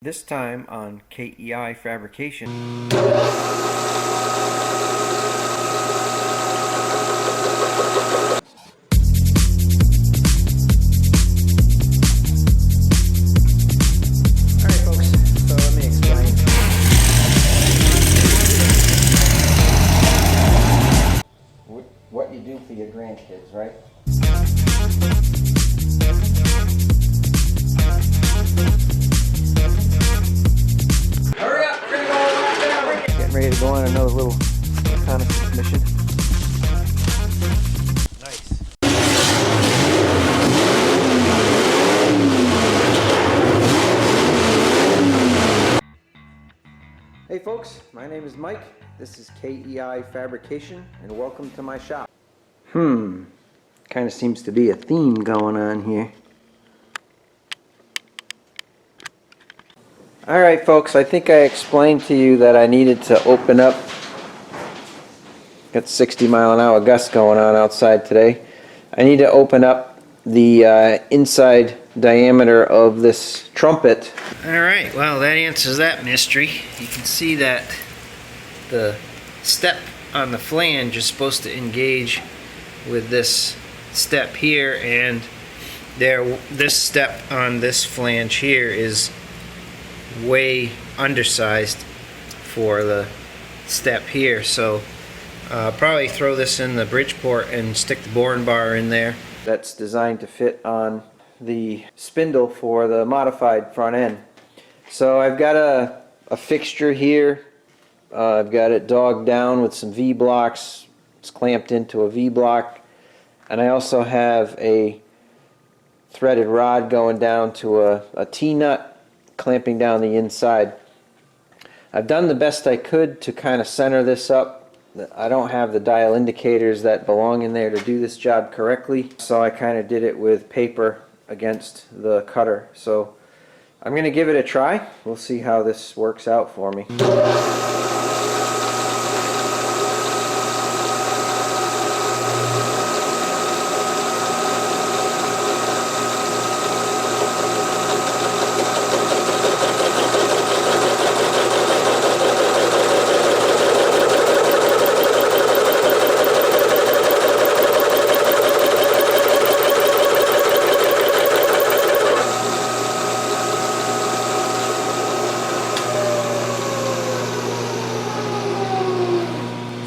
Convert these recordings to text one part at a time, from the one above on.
This time on KEI Fabrication. Alright folks, so let me explain. What you do for your grandkids, right? Hurry up! We're gonna go right down. Getting ready to go on another little reconnaissance mission. Nice. Hey folks, my name is Mike. This is KEI Fabrication, and welcome to my shop. Kind of seems to be a theme going on here. Alright folks, I think I explained to you that I needed to open up. Got 60-mile-an-hour gusts going on outside today. I need to open up the inside diameter of this trumpet. Alright, well that answers that mystery. You can see that the step on the flange is supposed to engage with this step here, and this step on this flange here is way undersized for the step here, so probably throw this in the Bridgeport and stick the boring bar in there. That's designed to fit on the spindle for the modified front end. So I've got a fixture here. I've got it dogged down with some V-blocks. It's clamped into a V-block, and I also have a threaded rod going down to a T-nut clamping down the inside. I've done the best I could to kind of center this up. I don't have the dial indicators that belong in there to do this job correctly, so I kind of did it with paper against the cutter. So I'm going to give it a try. We'll see how this works out for me.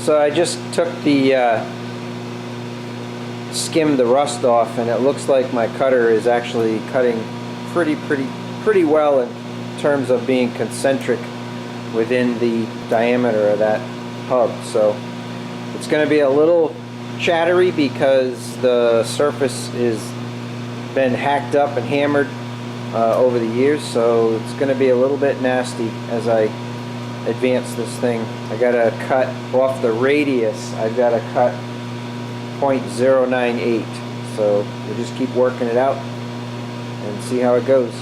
So I just took the skimmed the rust off, and it looks like my cutter is actually cutting pretty well in terms of being concentric within the diameter of that hub. So it's going to be a little chattery because the surface is been hacked up and hammered over the years, so it's going to be a little bit nasty as I advance this thing. I gotta cut off the radius. I've got to cut 0.098, so we'll just keep working it out and see how it goes.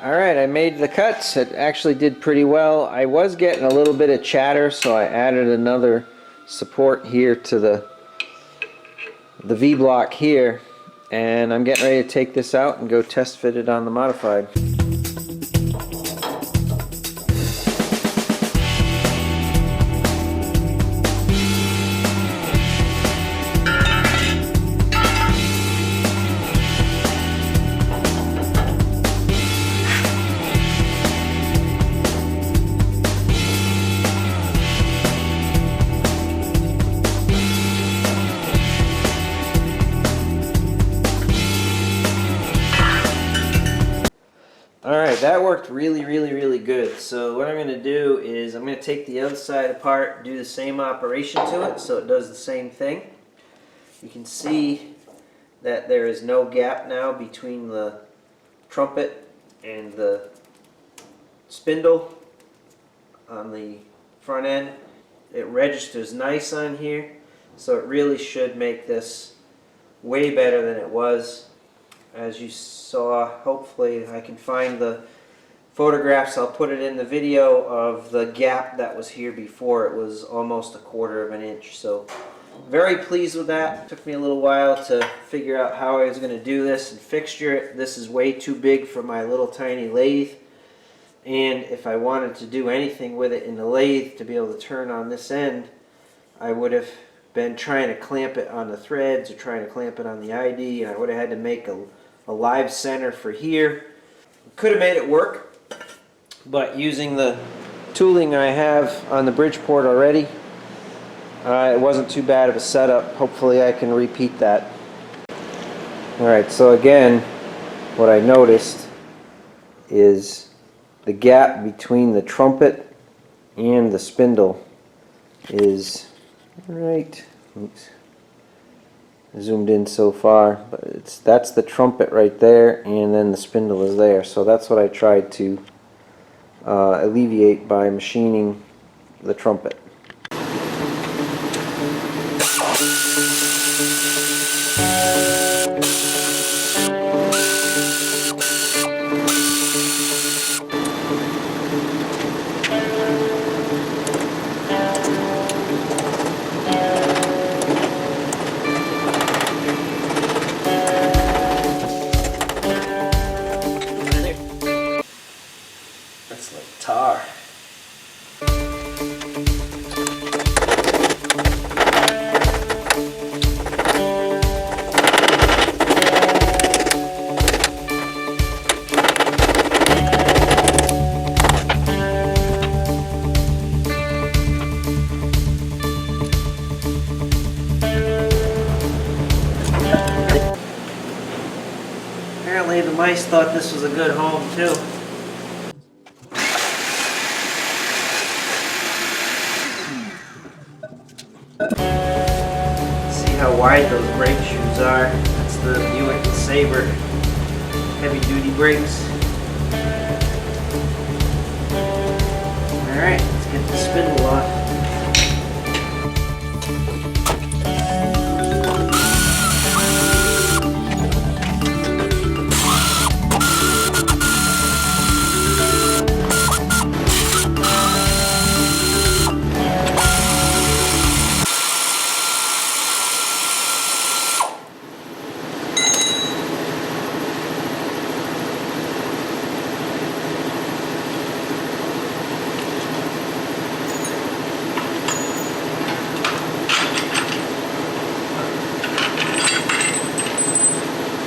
Alright, I made the cuts. It actually did pretty well. I was getting a little bit of chatter, so I added another support here to the V-block here, and I'm getting ready to take this out and go test fit it on the modified. that worked really good. So what I'm going to do is I'm going to take the other side apart, do the same operation to it so it does the same thing. You can see that there is no gap now between the trumpet and the spindle on the front end. It registers nice on here, so it really should make this way better than it was. As you saw, hopefully I can find the photographs, I'll put it in the video, of the gap that was here before. It was almost 1/4 of an inch. So very pleased with that. It took me a little while to figure out how I was going to do this and fixture it. This is way too big for my little tiny lathe, and if I wanted to do anything with it in the lathe to be able to turn on this end, I would have been trying to clamp it on the threads or trying to clamp it on the ID, and I would have had to make a live center for here. Could have made it work, but using the tooling I have on the Bridgeport already, it wasn't too bad of a setup. Hopefully I can repeat that. Alright, so again, what I noticed is the gap between the trumpet and the spindle is right. Oops. Zoomed in so far, but that's the trumpet right there, and then the spindle is there. So that's what I tried to alleviate by machining the trumpet. That's like tar. Apparently the mice thought this was a good home too. See how wide those brake shoes are. That's the Buick Sabre heavy duty brakes. Alright, let's get the spindle off.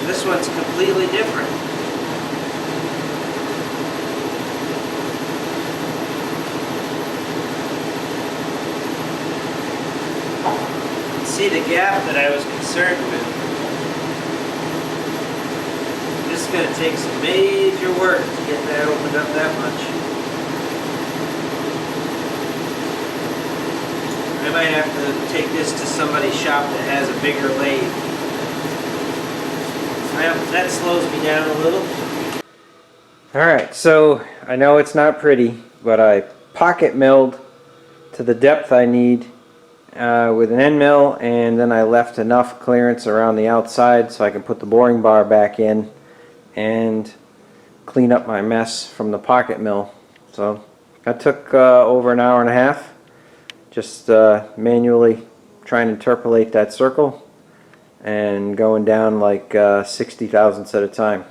This one's completely different. See the gap that I was concerned with. This is going to take some major work to get that opened up that much. I might have to take this to somebody's shop that has a bigger lathe. That slows me down a little. Alright, so I know it's not pretty, but I pocket milled to the depth I need with an end mill, and then I left enough clearance around the outside so I can put the boring bar back in and clean up my mess from the pocket mill. So that took over an hour and a half, just manually trying to interpolate that circle and going down like 60 thousandths at a time.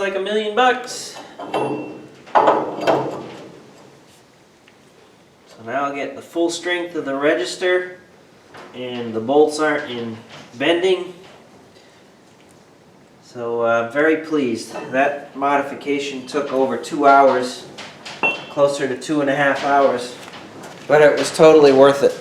like $1,000,000. So now I'll get the full strength of the register, and the bolts aren't in bending. So I'm very pleased. That modification took over 2 hours, closer to 2.5 hours, but it was totally worth it.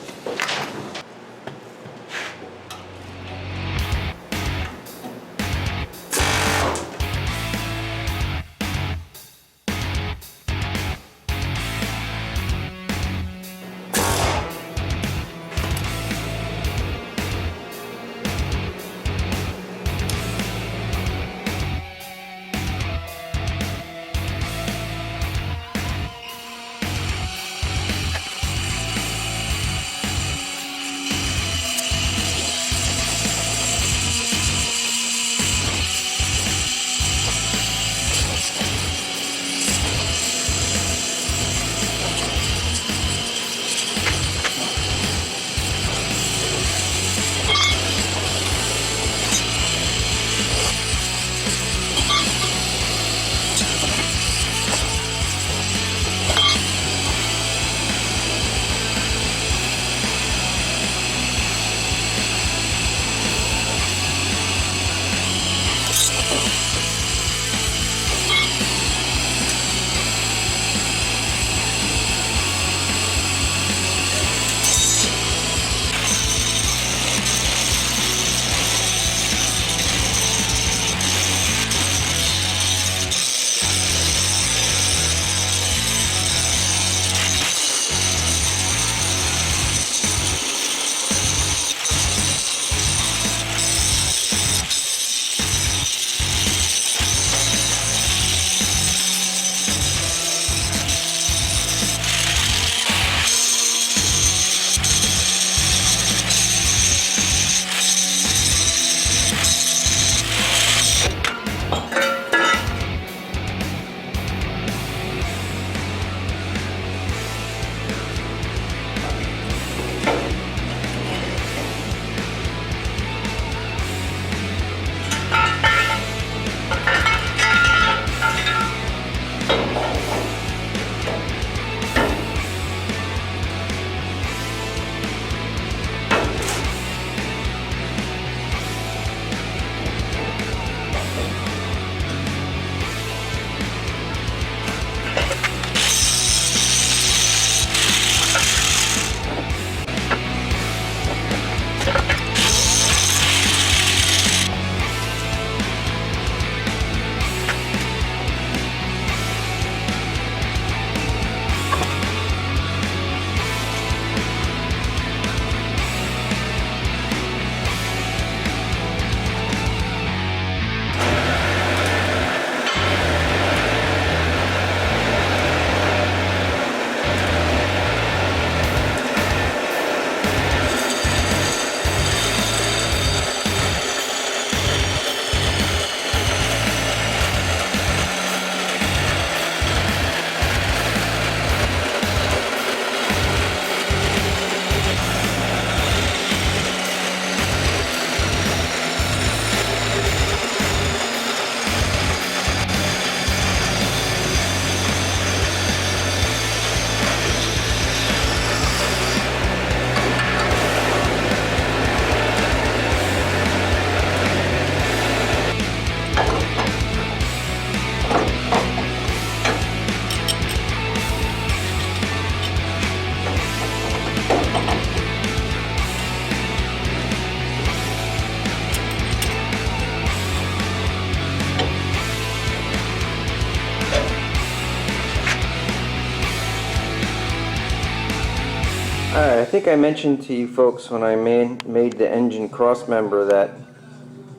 Alright, I think I mentioned to you folks when I made the engine cross member that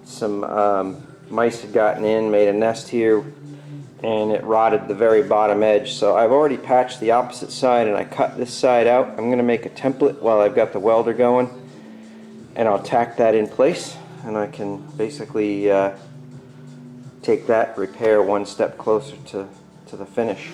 some mice had gotten in, made a nest here, and it rotted the very bottom edge. So I've already patched the opposite side and I cut this side out. I'm going to make a template while I've got the welder going, and I'll tack that in place, and I can basically take that repair one step closer to the finish.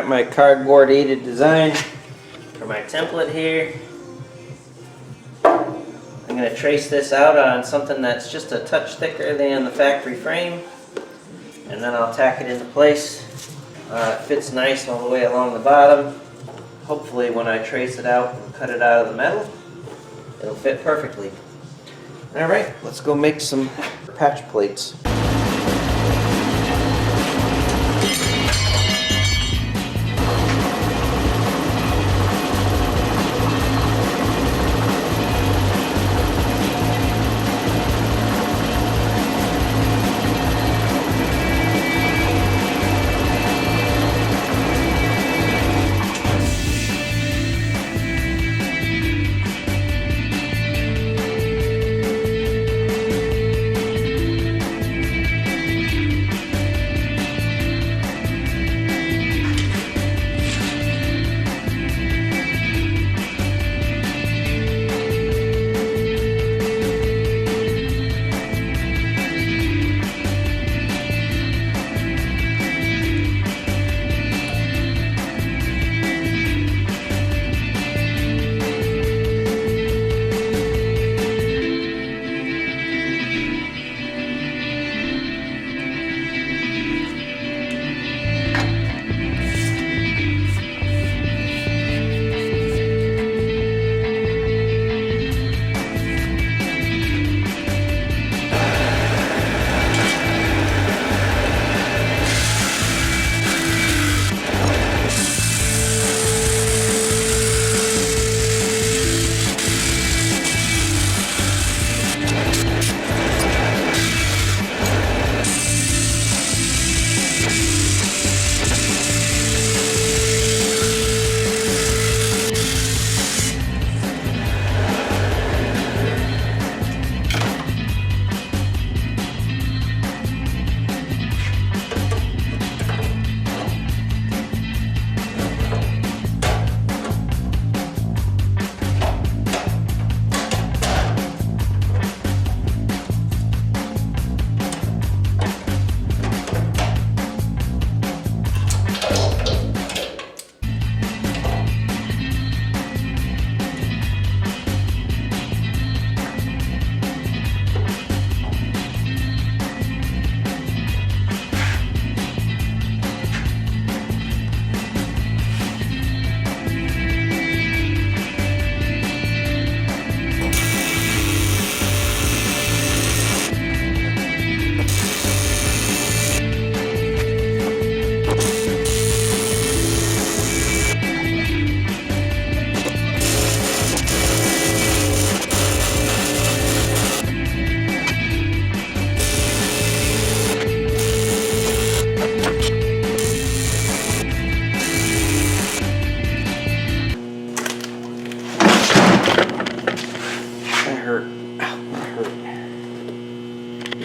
got my cardboard aided design for my template here. I'm going to trace this out on something that's just a touch thicker than the factory frame, and then I'll tack it into place. It fits nice all the way along the bottom. Hopefully when I trace it out and cut it out of the metal, it'll fit perfectly. Alright, let's go make some patch plates.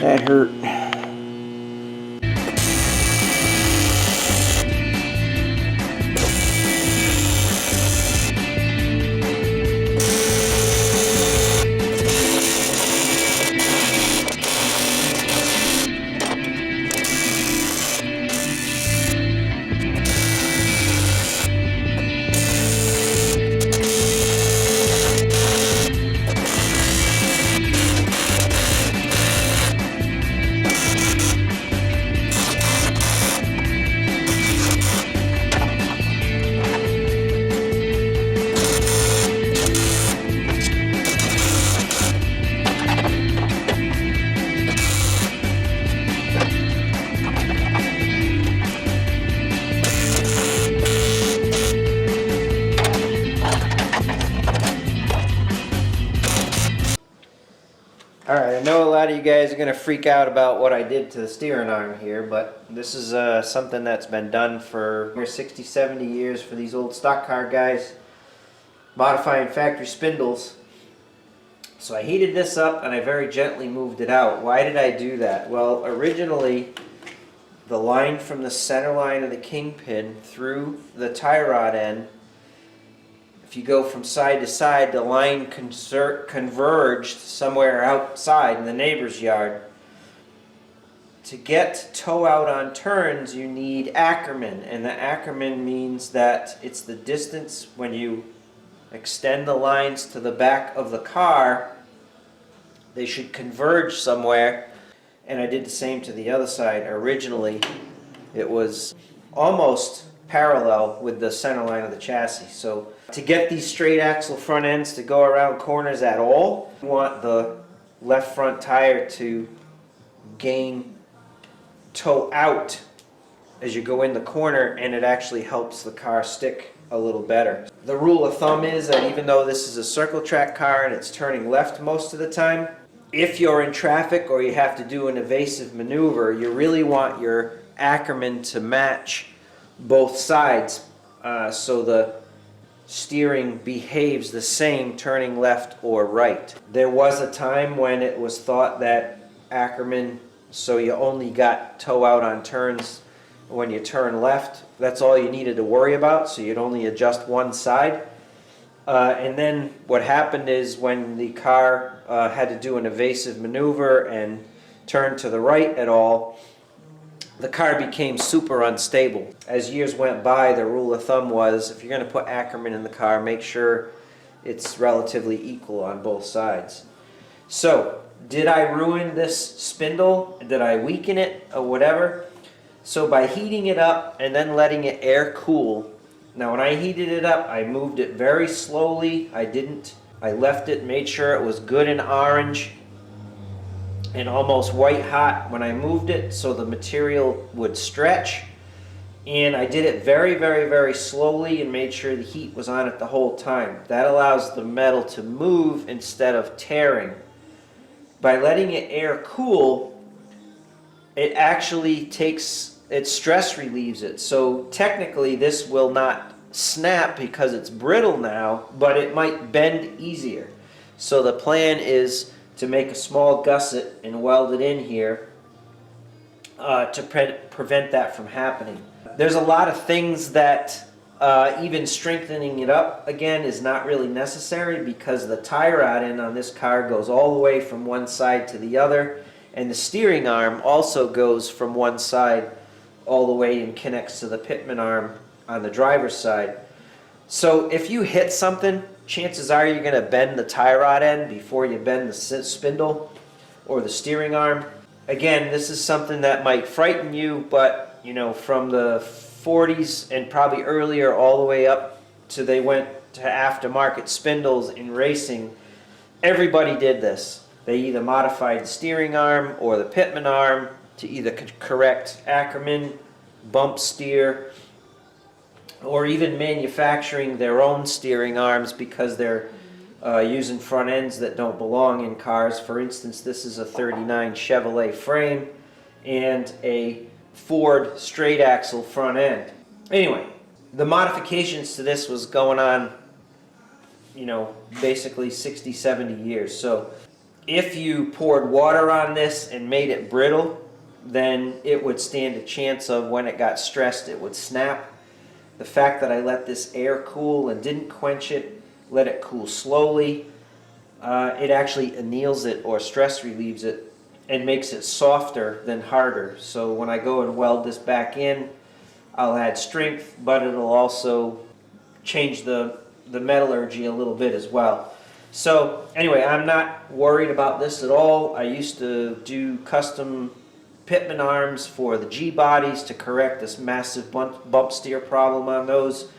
That hurt. Alright, I know a lot of you guys are going to freak out about what I did to the steering arm here, but this is something that's been done for 60, 70 years for these old stock car guys, modifying factory spindles. So I heated this up and I very gently moved it out. Why did I do that? Well, originally the line from the center line of the kingpin through the tie rod end, if you go from side to side, the line converged somewhere outside in the neighbor's yard. to get toe out on turns, you need Ackerman, and the Ackerman means that it's the distance when you extend the lines to the back of the car, they should converge somewhere. And I did the same to the other side. Originally, it was almost parallel with the center line of the chassis. So to get these straight axle front ends to go around corners at all, you want the left front tire to gain toe out as you go in the corner, and it actually helps the car stick a little better. The rule of thumb is that even though this is a circle track car and it's turning left most of the time, if you're in traffic or you have to do an evasive maneuver, you really want your Ackerman to match both sides so the steering behaves the same turning left or right. There was a time when it was thought that Ackerman, so you only got toe out on turns when you turn left. That's all you needed to worry about, so you'd only adjust one side. And then what happened is when the car had to do an evasive maneuver and turn to the right at all, the car became super unstable. As years went by, the rule of thumb was if you're going to put Ackerman in the car, make sure it's relatively equal on both sides. So, did I ruin this spindle? Did I weaken it or whatever? So by heating it up and then letting it air cool, now when I heated it up, I moved it very slowly. I left it, made sure it was good and orange and almost white hot when I moved it so the material would stretch. And I did it very, very, very slowly and made sure the heat was on it the whole time. That allows the metal to move instead of tearing. By letting it air cool, it actually it stress relieves it. So technically this will not snap because it's brittle now, but it might bend easier. So the plan is to make a small gusset and weld it in here to prevent that from happening. There's a lot of things that even strengthening it up again is not really necessary because the tie rod end on this car goes all the way from one side to the other, and the steering arm also goes from one side all the way and connects to the pitman arm on the driver's side. So if you hit something, chances are you're going to bend the tie rod end before you bend the spindle or the steering arm. Again, this is something that might frighten you, but you know, from the 40s and probably earlier all the way up to they went to aftermarket spindles in racing, everybody did this. They either modified the steering arm or the pitman arm to either correct Ackerman, bump steer, or even manufacturing their own steering arms because they're using front ends that don't belong in cars. For instance, this is a 39 Chevrolet frame and a Ford straight axle front end. Anyway, the modifications to this was going on, you know, basically 60, 70 years. So if you poured water on this and made it brittle, then it would stand a chance of when it got stressed, it would snap. The fact that I let this air cool and didn't quench it, let it cool slowly, it actually anneals it or stress relieves it and makes it softer than harder. So when I go and weld this back in, I'll add strength, but it'll also change the metallurgy a little bit as well. So anyway, I'm not worried about this at all. I used to do custom pitman arms for the G bodies to correct this massive bump steer problem on those,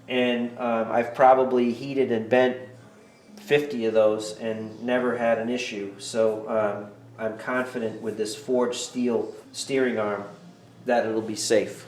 and I've probably heated and bent 50 of those and never had an issue. So I'm confident with this forged steel steering arm that it'll be safe.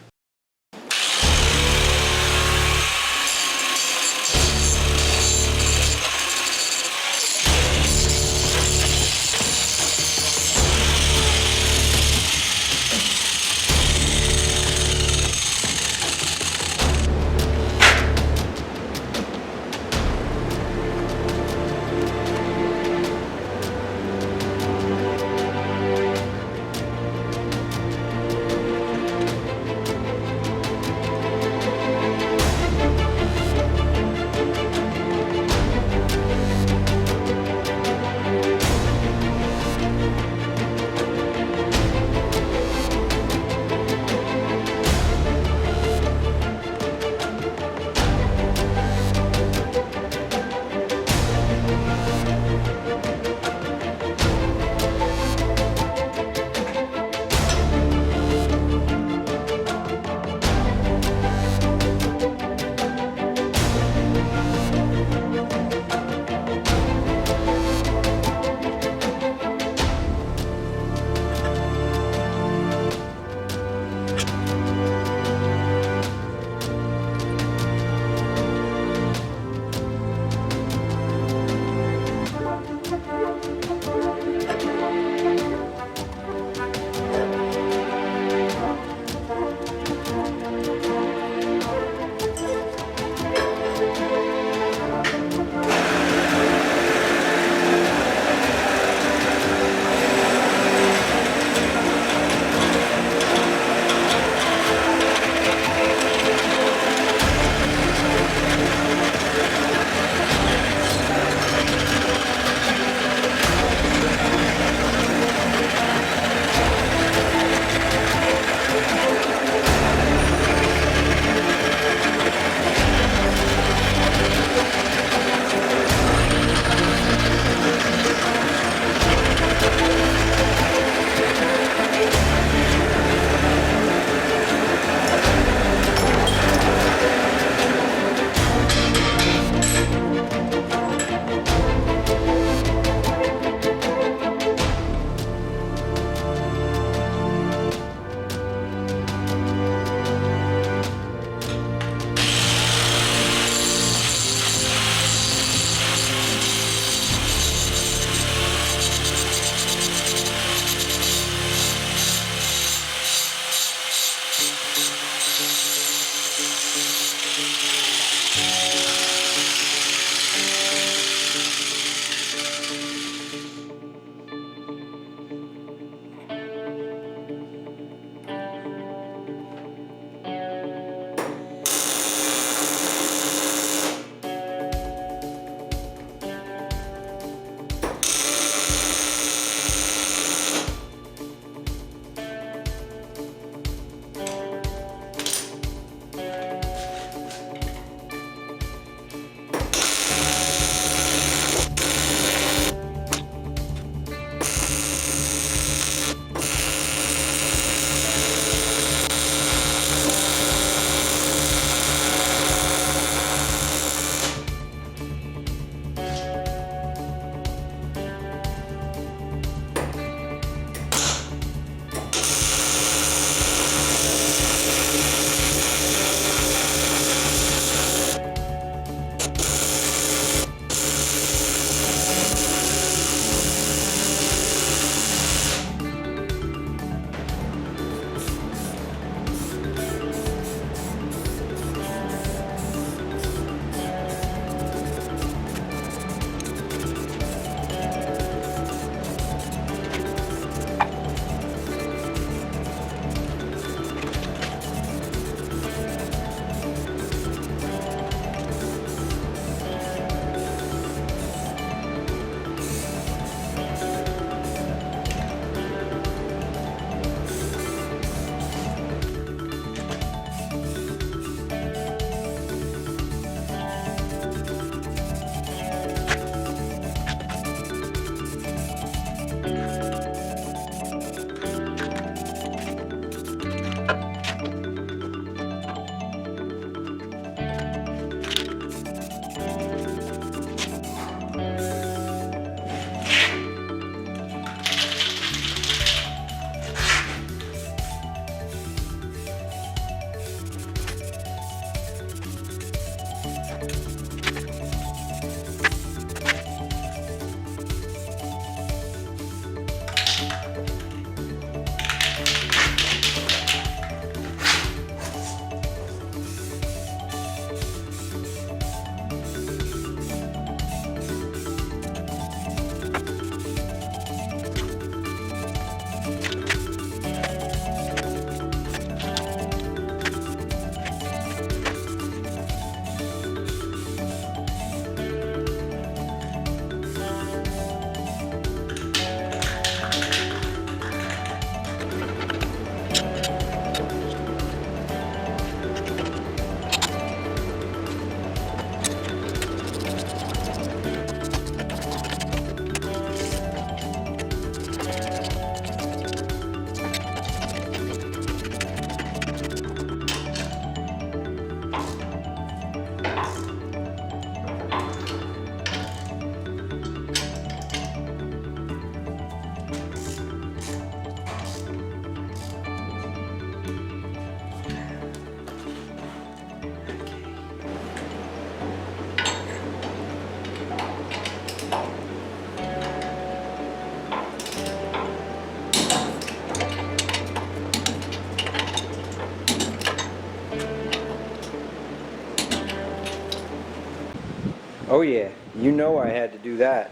Oh yeah, you know I had to do that.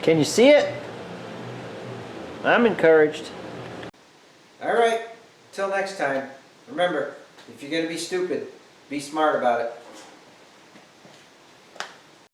Can you see it? I'm encouraged. Alright, till next time. Remember, if you're gonna be stupid, be smart about it.